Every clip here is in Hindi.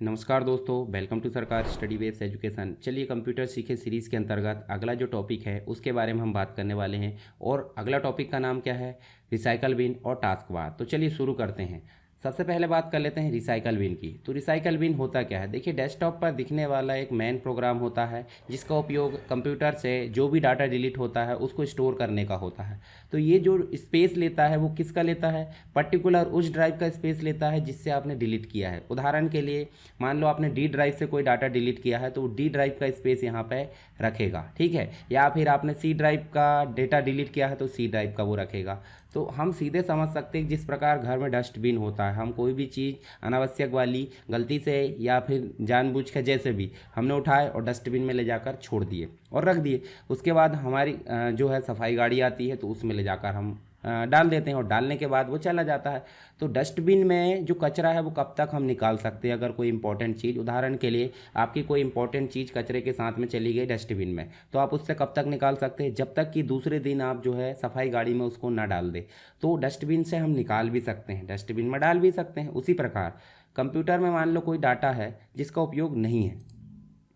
नमस्कार दोस्तों, वेलकम टू सरकार स्टडी वेब्स एजुकेशन। चलिए कंप्यूटर सीखे सीरीज़ के अंतर्गत अगला जो टॉपिक है उसके बारे में हम बात करने वाले हैं। और अगला टॉपिक का नाम क्या है? रिसाइकल बिन और टास्क बार। तो चलिए शुरू करते हैं। सबसे पहले बात कर लेते हैं रिसाइकल बिन की। तो रिसाइकल बिन होता क्या है? देखिए, डेस्कटॉप पर दिखने वाला एक मेन प्रोग्राम होता है जिसका उपयोग कंप्यूटर से जो भी डाटा डिलीट होता है उसको स्टोर करने का होता है। तो ये जो स्पेस लेता है वो किसका लेता है? पर्टिकुलर उस ड्राइव का स्पेस लेता है जिससे आपने डिलीट किया है। उदाहरण के लिए मान लो आपने डी ड्राइव से कोई डाटा डिलीट किया है तो वो डी ड्राइव का स्पेस यहाँ पे रखेगा, ठीक है। या फिर आपने सी ड्राइव का डेटा डिलीट किया है तो सी ड्राइव का वो रखेगा। तो हम सीधे समझ सकते हैं जिस प्रकार घर में डस्टबिन होता है, हम कोई भी चीज़ अनावश्यक वाली गलती से या फिर जानबूझ के जैसे भी हमने उठाए और डस्टबिन में ले जाकर छोड़ दिए और रख दिए। उसके बाद हमारी जो है सफाई गाड़ी आती है तो उसमें ले जाकर हम डाल देते हैं और डालने के बाद वो चला जाता है। तो डस्टबिन में जो कचरा है वो कब तक हम निकाल सकते हैं? अगर कोई इंपॉर्टेंट चीज़, उदाहरण के लिए आपकी कोई इंपॉर्टेंट चीज़ कचरे के साथ में चली गई डस्टबिन में, तो आप उससे कब तक निकाल सकते हैं? जब तक कि दूसरे दिन आप जो है सफाई गाड़ी में उसको ना डाल दे। तो डस्टबिन से हम निकाल भी सकते हैं, डस्टबिन में डाल भी सकते हैं। उसी प्रकार कंप्यूटर में मान लो कोई डाटा है जिसका उपयोग नहीं है,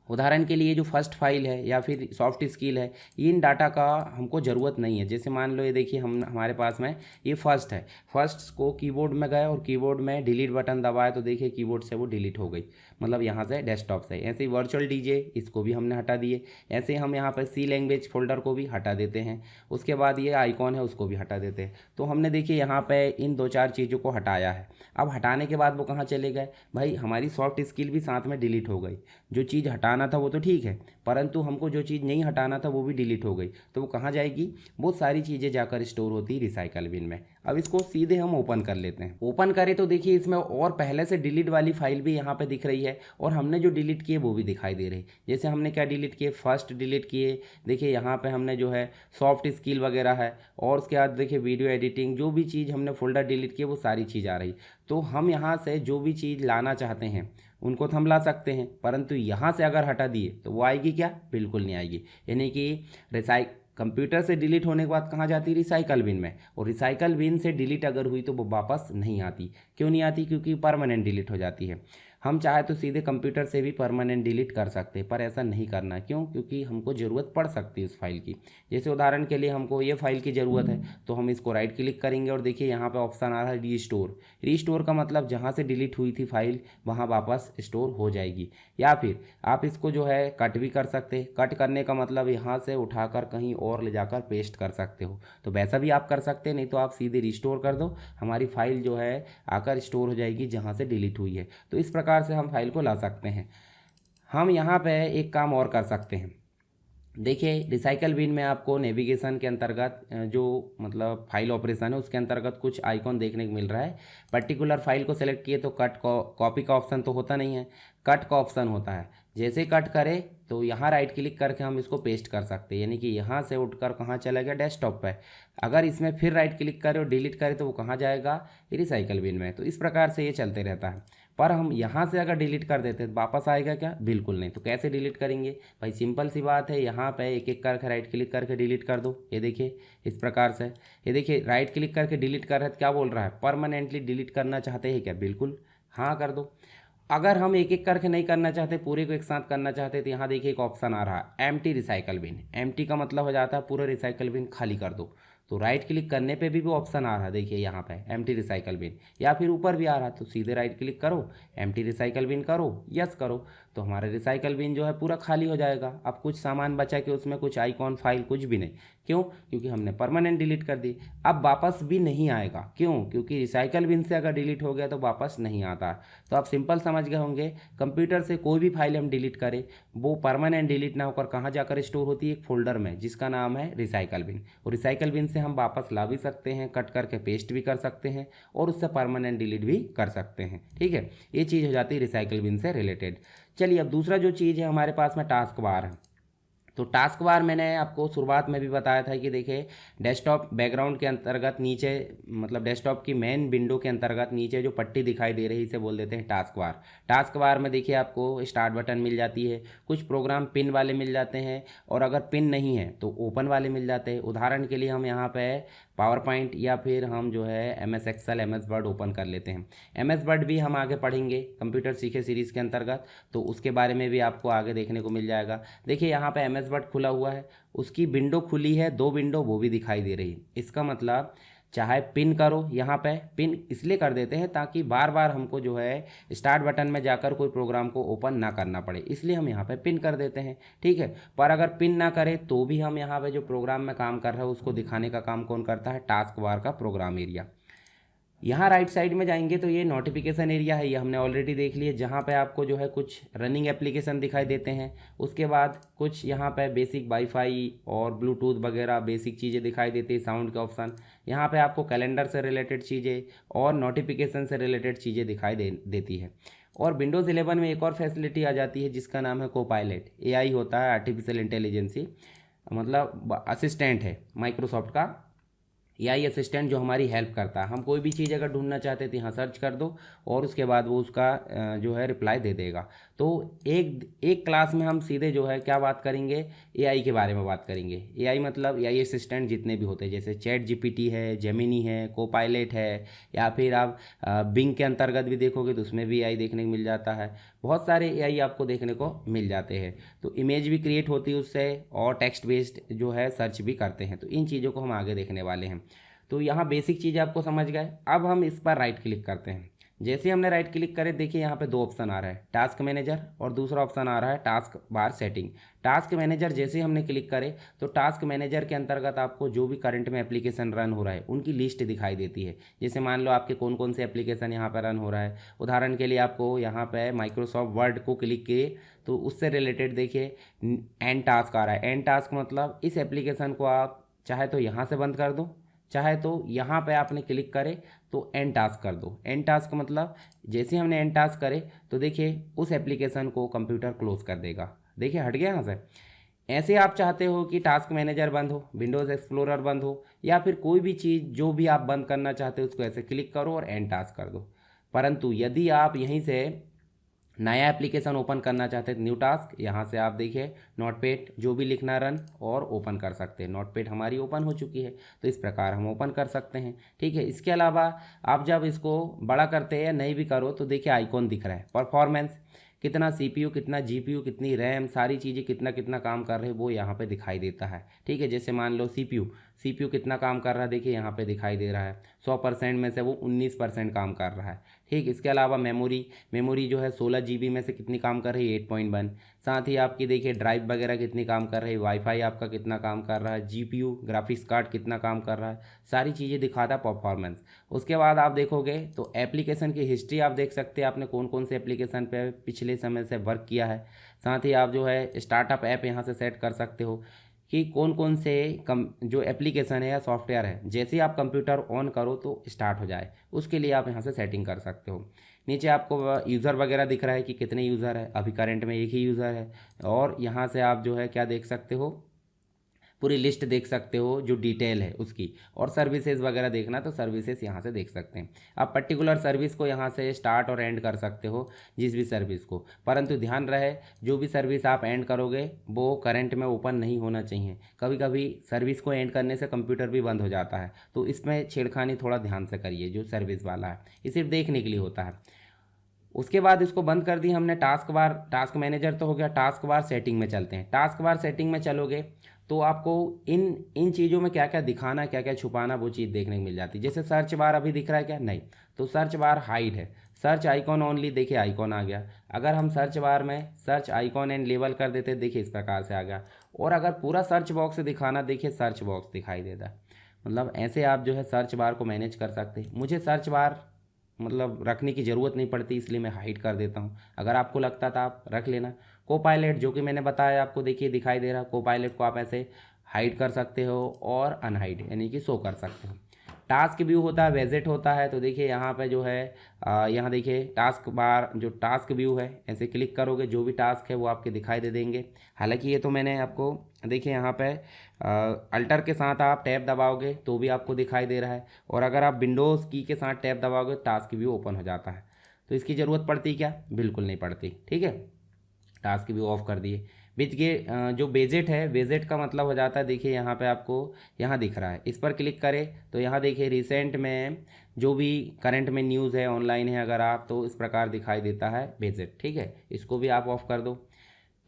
उदाहरण के लिए जो फर्स्ट फाइल है या फिर सॉफ्ट स्किल है, इन डाटा का हमको ज़रूरत नहीं है। जैसे मान लो ये देखिए, हम हमारे पास में ये फर्स्ट है, फर्स्ट को कीबोर्ड में गए और कीबोर्ड में डिलीट बटन दबाए तो देखिए कीबोर्ड से वो डिलीट हो गई, मतलब यहाँ से डेस्कटॉप से। ऐसे ही वर्चुअल डीजे, इसको भी हमने हटा दिए। ऐसे हम यहाँ पर सी लैंग्वेज फोल्डर को भी हटा देते हैं। उसके बाद ये आइकॉन है उसको भी हटा देते हैं। तो हमने देखिए यहाँ पे इन दो चार चीज़ों को हटाया है। अब हटाने के बाद वो कहाँ चले गए? भाई हमारी सॉफ्ट स्किल भी साथ में डिलीट हो गई। जो चीज़ हटाना था वो तो ठीक है, परंतु हमको जो चीज़ नहीं हटाना था वो भी डिलीट हो गई। तो वो कहाँ जाएगी? वो सारी चीज़ें जाकर स्टोर होती रिसाइकल बिन में। अब इसको सीधे हम ओपन कर लेते हैं। ओपन करें तो देखिए इसमें और पहले से डिलीट वाली फाइल भी यहाँ पे दिख रही है और हमने जो डिलीट किए वो भी दिखाई दे रही है। जैसे हमने क्या डिलीट किए? फर्स्ट डिलीट किए। देखिए यहाँ पे हमने जो है सॉफ्ट स्किल वगैरह है, और उसके बाद देखिए वीडियो एडिटिंग, जो भी चीज़ हमने फोल्डर डिलीट किए वो सारी चीज़ आ रही। तो हम यहाँ से जो भी चीज़ लाना चाहते हैं उनको तो हम ला सकते हैं, परंतु यहाँ से अगर हटा दिए तो वो आएगी क्या? बिल्कुल नहीं आएगी। यानी कि कंप्यूटर से डिलीट होने के बाद कहाँ जाती? रिसाइकल बिन में। और रिसाइकल बिन से डिलीट अगर हुई तो वो वापस नहीं आती। क्यों नहीं आती? क्योंकि परमानेंट डिलीट हो जाती है। हम चाहे तो सीधे कंप्यूटर से भी परमानेंट डिलीट कर सकते हैं, पर ऐसा नहीं करना। क्यों? क्योंकि हमको ज़रूरत पड़ सकती है उस फाइल की। जैसे उदाहरण के लिए हमको ये फाइल की ज़रूरत है तो हम इसको राइट क्लिक करेंगे और देखिए यहाँ पे ऑप्शन आ रहा है रीस्टोर। रीस्टोर का मतलब जहाँ से डिलीट हुई थी फाइल वहाँ वापस स्टोर हो जाएगी। या फिर आप इसको जो है कट भी कर सकते हैं। कट करने का मतलब यहाँ से उठाकर कहीं और ले जाकर पेस्ट कर सकते हो, तो वैसा भी आप कर सकते हैं। नहीं तो आप सीधे रिस्टोर कर दो, हमारी फाइल जो है आकर स्टोर हो जाएगी जहाँ से डिलीट हुई है। तो इस प्रकार से हम फाइल को ला सकते हैं। हम यहाँ पे एक काम और कर सकते हैं। देखिए रिसाइकल बिन में आपको नेविगेशन के अंतर्गत जो मतलब फाइल ऑपरेशन है उसके अंतर्गत कुछ आइकॉन देखने को मिल रहा है। पर्टिकुलर फाइल को सेलेक्ट किए तो कट कॉपी का ऑप्शन तो होता नहीं है, कट का ऑप्शन होता है। जैसे कट करें तो यहाँ राइट क्लिक करके हम इसको पेस्ट कर सकते हैं, यानी कि यहाँ से उठकर कहाँ चला गया? डेस्कटॉप पे। अगर इसमें फिर राइट क्लिक करें और डिलीट करें तो वो कहाँ जाएगा? रिसाइकल बिन में। तो इस प्रकार से ये चलते रहता है। पर हम यहाँ से अगर डिलीट कर देते हैं वापस आएगा क्या? बिल्कुल नहीं। तो कैसे डिलीट करेंगे भाई? सिंपल सी बात है, यहाँ पे एक एक करके राइट क्लिक करके डिलीट कर दो। ये देखिए इस प्रकार से। ये देखिए राइट क्लिक करके डिलीट कर रहे हैं तो क्या बोल रहा है? परमानेंटली डिलीट करना चाहते हैं क्या? बिल्कुल हाँ कर दो। अगर हम एक एक करके नहीं करना चाहते, पूरे को एक साथ करना चाहते, तो यहाँ देखिए एक ऑप्शन आ रहा है एम्प्टी रिसाइकल बिन। एम्प्टी का मतलब हो जाता है पूरा रिसाइकल बिन खाली कर दो। तो राइट क्लिक करने पे भी वो ऑप्शन आ रहा है, देखिए यहाँ पे एम्प्टी रिसाइकल बिन। या फिर ऊपर भी आ रहा है, तो सीधे राइट क्लिक करो, एम्प्टी रिसाइकल बिन करो, यस करो, तो हमारा रिसाइकल बिन जो है पूरा खाली हो जाएगा। अब कुछ सामान बचा के उसमें कुछ आइकॉन फाइल कुछ भी नहीं। क्यों? क्योंकि हमने परमानेंट डिलीट कर दी। अब वापस भी नहीं आएगा। क्यों? क्योंकि रिसाइकल बिन से अगर डिलीट हो गया तो वापस नहीं आता। तो आप सिंपल समझ गए होंगे, कंप्यूटर से कोई भी फाइल हम डिलीट करें वो परमानेंट डिलीट ना होकर कहाँ जाकर स्टोर होती है? एक फोल्डर में जिसका नाम है रिसाइकल बिन। और रिसाइकल बिन से हम वापस ला भी सकते हैं, कट करके पेस्ट भी कर सकते हैं और उससे परमानेंट डिलीट भी कर सकते हैं। ठीक है, ये चीज़ हो जाती है रिसाइकल बिन से रिलेटेड। चलिए अब दूसरा जो चीज़ है हमारे पास में टास्क बार है। तो टास्क बार मैंने आपको शुरुआत में भी बताया था कि देखिए डेस्कटॉप बैकग्राउंड के अंतर्गत नीचे, मतलब डेस्कटॉप की मेन विंडो के अंतर्गत नीचे जो पट्टी दिखाई दे रही है इसे बोल देते हैं टास्क बार। टास्क बार में देखिए आपको स्टार्ट बटन मिल जाती है, कुछ प्रोग्राम पिन वाले मिल जाते हैं और अगर पिन नहीं है तो ओपन वाले मिल जाते हैं। उदाहरण के लिए हम यहाँ पे पावर पॉइंट या फिर हम जो है MS excel, MS word open कर लेते हैं। MS वर्ड भी हम आगे पढ़ेंगे कंप्यूटर सीखे सीरीज़ के अंतर्गत, तो उसके बारे में भी आपको आगे देखने को मिल जाएगा। देखिए यहाँ पे MS वर्ड खुला हुआ है, उसकी विंडो खुली है, 2 विंडो वो भी दिखाई दे रही है। इसका मतलब चाहे पिन करो, यहाँ पे पिन इसलिए कर देते हैं ताकि बार बार हमको जो है स्टार्ट बटन में जाकर कोई प्रोग्राम को ओपन ना करना पड़े, इसलिए हम यहाँ पे पिन कर देते हैं, ठीक है। पर अगर पिन ना करें तो भी हम यहाँ पे जो प्रोग्राम में काम कर रहे हैं उसको दिखाने का काम कौन करता है, टास्क बार का प्रोग्राम एरिया। यहाँ राइट साइड में जाएंगे तो ये नोटिफिकेशन एरिया है, ये हमने ऑलरेडी देख लिया, जहाँ पे आपको जो है कुछ रनिंग एप्लीकेशन दिखाई देते हैं। उसके बाद कुछ यहाँ पे बेसिक वाईफाई और ब्लूटूथ वगैरह बेसिक चीज़ें दिखाई देती है, साउंड के ऑप्शन। यहाँ पे आपको कैलेंडर से रिलेटेड चीज़ें और नोटिफिकेशन से रिलेटेड चीज़ें दिखाई देती है। और विंडोज़ 11 में एक और फैसिलिटी आ जाती है जिसका नाम है कोपायलट। AI होता है, आर्टिफिशियल इंटेलिजेंसी, मतलब असिस्टेंट है माइक्रोसॉफ्ट का AI असिस्टेंट, जो हमारी हेल्प करता है। हम कोई भी चीज़ अगर ढूंढना चाहते थे यहाँ सर्च कर दो और उसके बाद वो उसका जो है रिप्लाई दे देगा। तो एक क्लास में हम सीधे जो है क्या बात करेंगे, AI के बारे में बात करेंगे। AI मतलब AI असिस्टेंट जितने भी होते हैं, जैसे चैट GPT है, जेमिनी है, कोपायलट है, या फिर आप बिंग के अंतर्गत भी देखोगे तो उसमें भी AI देखने को मिल जाता है। बहुत सारे AI आपको देखने को मिल जाते हैं। तो इमेज भी क्रिएट होती है उससे, और टेक्स्ट बेस्ड जो है सर्च भी करते हैं। तो इन चीज़ों को हम आगे देखने वाले हैं। तो यहाँ बेसिक चीज़ आपको समझ गए। अब हम इस पर राइट क्लिक करते हैं। जैसे ही हमने राइट क्लिक करे, देखिए यहाँ पे 2 ऑप्शन आ रहा है, टास्क मैनेजर, और दूसरा ऑप्शन आ रहा है task bar setting. Task manager जैसे ही हमने क्लिक करे तो टास्क मैनेजर के अंतर्गत आपको जो भी करंट में एप्लीकेशन रन हो रहा है उनकी लिस्ट दिखाई देती है। जैसे मान लो आपके कौन कौन से एप्लीकेशन यहाँ पर रन हो रहा है। उदाहरण के लिए आपको यहाँ पे माइक्रोसॉफ्ट वर्ड को क्लिक किए तो उससे रिलेटेड देखिए एंड टास्क आ रहा है। एंड टास्क मतलब इस एप्लीकेशन को आप चाहे तो यहाँ से बंद कर दो, चाहे तो यहाँ पे आपने क्लिक करे तो एंड टास्क कर दो। एंड टास्क मतलब जैसे हमने एंड टास्क करे तो देखिए उस एप्लीकेशन को कंप्यूटर क्लोज कर देगा। देखिए हट गया यहाँ से। ऐसे आप चाहते हो कि टास्क मैनेजर बंद हो, विंडोज़ एक्सप्लोरर बंद हो, या फिर कोई भी चीज़ जो भी आप बंद करना चाहते हो उसको ऐसे क्लिक करो और एंड टास्क कर दो। परंतु यदि आप यहीं से नया एप्लीकेशन ओपन करना चाहते हैं, न्यू टास्क, यहाँ से आप देखिए नोटपैड जो भी लिखना रन और ओपन कर सकते हैं। नोटपैड हमारी ओपन हो चुकी है, तो इस प्रकार हम ओपन कर सकते हैं, ठीक है। इसके अलावा आप जब इसको बड़ा करते हैं या नहीं भी करो तो देखिए आइकॉन दिख रहा है, परफॉर्मेंस कितना, CPU कितना, GPU कितनी, रैम, सारी चीज़ें कितना कितना काम कर रहे हैं वो यहाँ पे दिखाई देता है, ठीक है। जैसे मान लो CPU कितना काम कर रहा है, देखिए यहाँ पे दिखाई दे रहा है। 100% में से वो 19% काम कर रहा है, ठीक। इसके अलावा मेमोरी जो है 16 GB में से कितनी काम कर रही है, 8.1। साथ ही आपकी देखिए ड्राइव वगैरह कितनी काम कर रही है, वाईफाई आपका कितना काम कर रहा है, GPU ग्राफिक्स कार्ड कितना काम कर रहा है, सारी चीज़ें दिखाता है परफॉर्मेंस। उसके बाद आप देखोगे तो एप्लीकेशन की हिस्ट्री आप देख सकते हैं, आपने कौन कौन से एप्लीकेशन पे पिछले समय से वर्क किया है। साथ ही आप जो है स्टार्टअप ऐप यहाँ से सेट कर सकते हो कि कौन कौन से जो एप्लीकेशन है या सॉफ्टवेयर है जैसे ही आप कंप्यूटर ऑन करो तो स्टार्ट हो जाए, उसके लिए आप यहाँ से सेटिंग कर सकते हो। नीचे आपको यूज़र वगैरह दिख रहा है कि कितने यूज़र है, अभी करंट में एक ही यूज़र है। और यहाँ से आप जो है क्या देख सकते हो, पूरी लिस्ट देख सकते हो जो डिटेल है उसकी। और सर्विसेज वगैरह देखना तो सर्विसेज यहाँ से देख सकते हैं। आप पर्टिकुलर सर्विस को यहाँ से स्टार्ट और एंड कर सकते हो, जिस भी सर्विस को। परंतु ध्यान रहे जो भी सर्विस आप एंड करोगे वो करंट में ओपन नहीं होना चाहिए। कभी कभी सर्विस को एंड करने से कंप्यूटर भी बंद हो जाता है, तो इसमें छेड़खानी थोड़ा ध्यान से करिए। जो सर्विस वाला है ये सिर्फ देखने के लिए होता है। उसके बाद इसको बंद कर दी हमने। टास्क मैनेजर तो हो गया। टास्क बार सेटिंग में चलते हैं। टास्क बार सेटिंग में चलोगे तो आपको इन चीज़ों में क्या क्या दिखाना, क्या क्या छुपाना, वो चीज़ देखने को मिल जाती है। जैसे सर्च बार अभी दिख रहा है क्या, नहीं, तो सर्च बार हाइड है। सर्च आइकॉन ओनली, देखिए आइकॉन आ गया। अगर हम सर्च बार में सर्च आइकॉन एंड लेबल कर देते, देखिए इस प्रकार से आ गया। और अगर पूरा सर्च बॉक्स दिखाना, देखिए सर्च बॉक्स दिखाई देता है। मतलब ऐसे आप जो है सर्च बार को मैनेज कर सकते हैं। मुझे सर्च बार मतलब रखने की ज़रूरत नहीं पड़ती, इसलिए मैं हाइड कर देता हूँ। अगर आपको लगता था आप रख लेना। कोपायलट जो कि मैंने बताया आपको, देखिए दिखाई दे रहा। कोपायलट को आप ऐसे हाइड कर सकते हो और अनहाइड यानी कि शो कर सकते हो। टास्क व्यू होता है, वेजेट होता है। तो देखिए यहाँ पे जो है यहाँ देखिए टास्क बार, जो टास्क व्यू है, ऐसे क्लिक करोगे जो भी टास्क है वो आपके दिखाई दे देंगे। हालांकि ये तो मैंने आपको देखिए यहाँ पे अल्टर के साथ आप टैब दबाओगे तो भी आपको दिखाई दे रहा है। और अगर आप विंडोज़ की के साथ टैब दबाओगे टास्क व्यू ओपन हो जाता है। तो इसकी ज़रूरत पड़ती क्या, बिल्कुल नहीं पड़ती, ठीक है। टास्क व्यू ऑफ कर दिए। जो बेजेट है, बेजेट का मतलब हो जाता है, देखिए यहाँ पे आपको यहाँ दिख रहा है, इस पर क्लिक करें तो यहाँ देखिए रिसेंट में जो भी करंट में न्यूज़ है ऑनलाइन है अगर आप, तो इस प्रकार दिखाई देता है बेजेट। ठीक है, इसको भी आप ऑफ कर दो।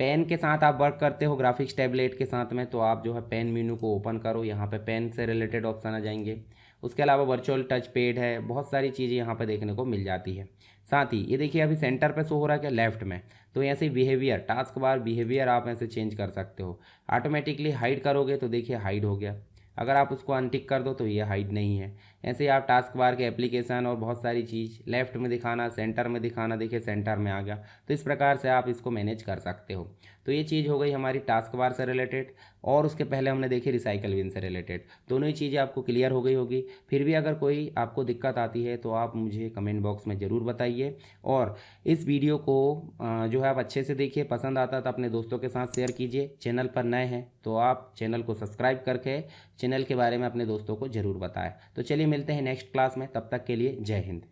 पेन के साथ आप वर्क करते हो ग्राफिक्स टैबलेट के साथ में, तो आप जो है पेन मेनू को ओपन करो, यहाँ पे पेन से रिलेटेड ऑप्शन आ जाएंगे। उसके अलावा वर्चुअल टच पैड है, बहुत सारी चीज़ें यहाँ पे देखने को मिल जाती है। साथ ही ये देखिए अभी सेंटर पे शो हो रहा है क्या, लेफ्ट में, तो ऐसे बिहेवियर, टास्क बार बिहेवियर आप ऐसे चेंज कर सकते हो। ऑटोमेटिकली हाइड करोगे तो देखिए हाइड हो गया, अगर आप उसको अनटिक कर दो तो ये हाइड नहीं है। ऐसे ही आप टास्क बार के एप्लीकेशन और बहुत सारी चीज़ लेफ्ट में दिखाना, सेंटर में दिखाना, देखिए सेंटर में आ गया, तो इस प्रकार से आप इसको मैनेज कर सकते हो। तो ये चीज़ हो गई हमारी टास्क बार से रिलेटेड, और उसके पहले हमने देखी रिसाइकल बिन से रिलेटेड। दोनों ही चीज़ें आपको क्लियर हो गई होगी। फिर भी अगर कोई आपको दिक्कत आती है तो आप मुझे कमेंट बॉक्स में ज़रूर बताइए, और इस वीडियो को जो है आप अच्छे से देखिए, पसंद आता है तो अपने दोस्तों के साथ शेयर कीजिए। चैनल पर नए हैं तो आप चैनल को सब्सक्राइब करके चैनल के बारे में अपने दोस्तों को ज़रूर बताएं। तो चलिए मिलते हैं नेक्स्ट क्लास में, तब तक के लिए जय हिंद।